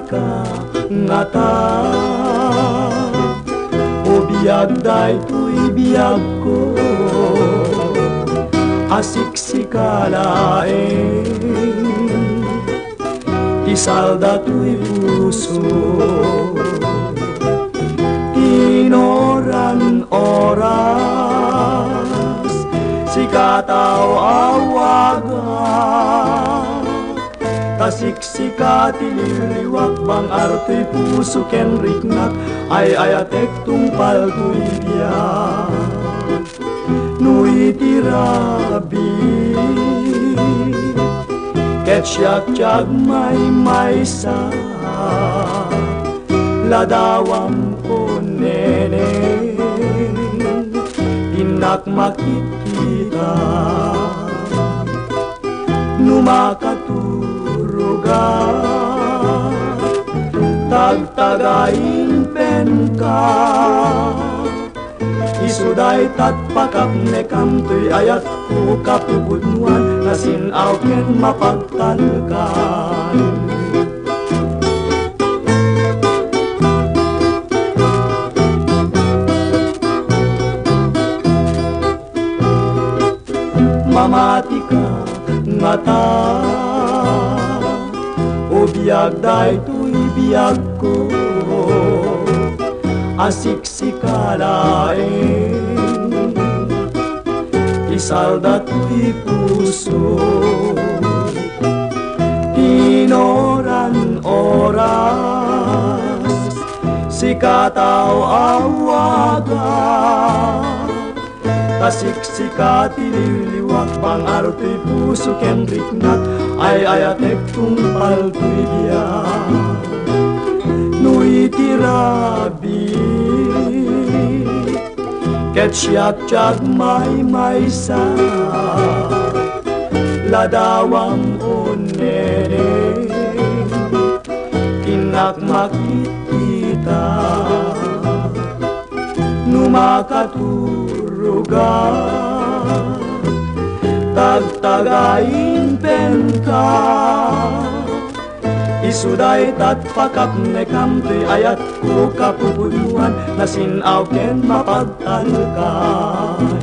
ka ngata o biyag daytoy biyag ko asiksikalaeng isalda to'y puso inoran oras sikataw awaga tasiksika tililiwak bang arto'y puso kenriknak ay ayatek tungpal to'y biyak nui tirabi ket siyak may sa ladawam ko nene inak makikita numakaturuga tagtagain pen ka isuday tatpakap ne kamtoy ayat ko kapubudnuan nasinaw ken mapagtalkan mamati ka ngata o biyag daytoy biyag ko asiksikalaeng isalda to'y puso inoran oras sikataw awaga tasiksika tililiwak bang arto'y puso kenriknak ay ayatek tungpal to'y biyak nui tirabi ket siyak may sa ladawam o nene inak makikita numakaturuga tagtagain pen ka isuday tatpakap ne kamtoy ayat ko kapubuluan nasinaw ken mapagtalkan